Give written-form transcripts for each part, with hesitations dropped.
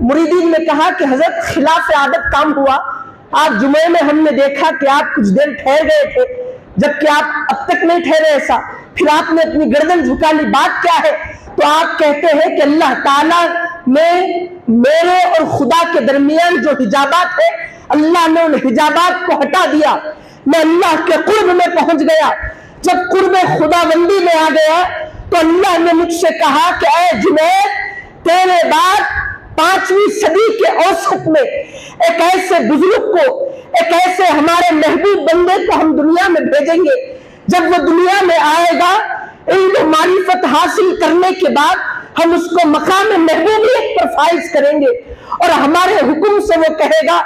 मुरीदीन ने कहा कि हजरत खिलाफ आदत काम हुआ, आज जुमे में हमने देखा कि आप कुछ देर ठहर गए थे, जबकि आप अब तक नहीं ठहरे ऐसा, फिर आपने अपनी गर्दन झुका ली, बात क्या है? तो आप कहते हैं कि अल्लाह ताला ने मेरे और खुदा के दरमियान जो हिजाबात है, अल्लाह ने उन हिजाबात को हटा दिया, मैं अल्लाह के कुर्ब में पहुंच गया। जब कुर्ब खुदाबंदी में आ गया तो अल्लाह ने मुझसे कहा कि ऐ जुनैद, तेरे बाद 5वीं सदी के औसत में एक ऐसे बुजुर्ग को, एक ऐसे हमारे महबूब बंदे को हम दुनिया में भेजेंगे, जब वो दुनिया में आएगा इल्म मारिफत हासिल करने के बाद हम उसको मकाम महबूबियत पर फाइज करेंगे और हमारे हुक्म से वो कहेगा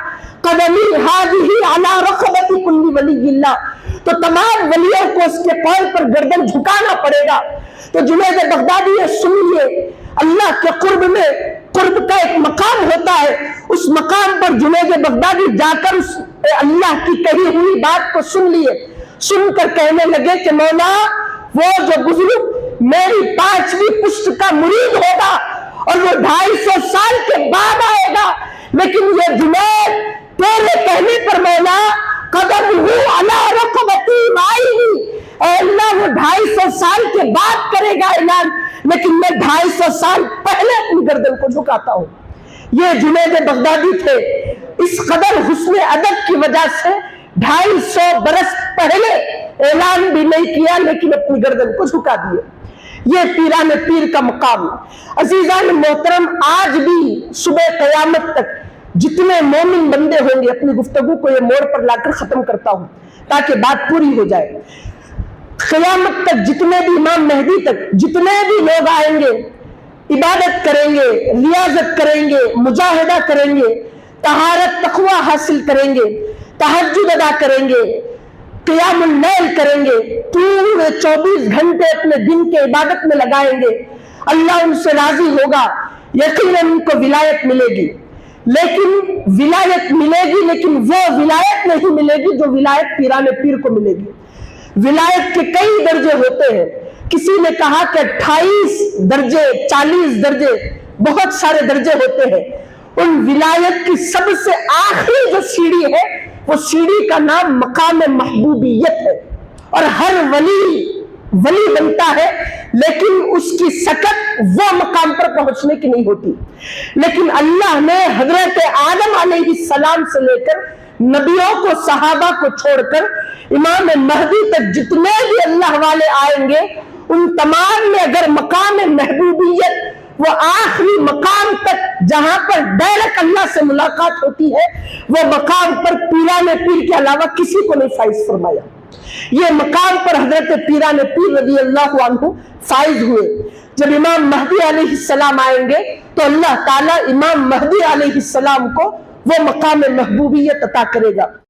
कदमी हाज़िही अला रखबती कुल्ली वलिय्यिल्लाह, तो तमाम वलियों को उसके पैर पर गर्दन झुकाना पड़ेगा। तो जुनैद बगदादी सुनिए, अल्लाह के कुर्ब में कुर्ब का एक मकाम होता है, उस मकाम पर जुनैद बगदादी जाकर उस अल्लाह की कही हुई बात को सुन लिए, सुनकर कहने लगे कि मौला, वो जो बुजुर्ग मेरी 5वीं पुश्त का मुरीद होगा और वो 250 साल के बाद आएगा, लेकिन ये जुनैद तेरे कहने पर मौला कदमहू अला रकबती माई, अल्लाह वो 250 साल के बाद करेगा ऐलान, लेकिन मैं 250 साल पहले अपनी गर्दन को झुकाता हूं। ये जुनैद बगदादी थे, इस कदर हुस्न अदब की वजह से 250 बरस पहले ऐलान भी नहीं किया, लेकिन अपनी गर्दन को झुका दिए। ये पीरान पीर का मकाम। अजीजान मोहतरम, आज भी सुबह क़यामत तक जितने मोमिन बंदे होंगे, अपनी गुफ्तगू को ये मोड़ पर लाकर खत्म करता हूं ताकि बात पूरी हो जाए, क़यामत तक जितने भी इमाम मेहदी तक जितने भी लोग आएंगे, इबादत करेंगे, रियाजत करेंगे, मुजाहिदा करेंगे, तहारत तक़वा हासिल करेंगे, तहज्जुद अदा करेंगे, क़ियामुल लैल करेंगे, पूरे 24 घंटे अपने दिन के इबादत में लगाएंगे, अल्लाह उनसे राजी होगा, यकीनन उनको विलायत मिलेगी। लेकिन विलायत मिलेगी, लेकिन वो विलायत नहीं मिलेगी जो विलायत पीराने पीर को मिलेगी। विलायत के कई दर्जे होते हैं, किसी ने कहा कि 28 दर्जे, 40 दर्जे, बहुत सारे दर्जे होते हैं। उन विलायत की सबसे आखिरी जो सीढ़ी है, वो सीढ़ी का नाम मकाम महबूबियत है, और हर वली बनता है, लेकिन उसकी सकत वो मकाम पर पहुंचने की नहीं होती। लेकिन अल्लाह ने हजरत आदम अलैहिस्सलाम से लेकर नबियों को, सहाबा को छोड़कर इमाम महदी तक जितने भी अल्लाह वाले आएंगे, उन तमाम में अगर मकाम महबूबियत, वो आखिरी मकाम तक जहां पर डायरेक्ट अल्लाह से मुलाकात होती है, वो मकाम पर पीराने पीर के अलावा किसी को नहीं फाइज फरमाया। ये मकाम पर हजरत पीराने पीर रज़ी अल्लाहु अन्हु फाइज हुए। जब इमाम महदी अलैहिस्सलाम आएंगे तो अल्लाह ताला इमाम महदी अलैहिस्सलाम को वो मकाम महबूबियत अता करेगा।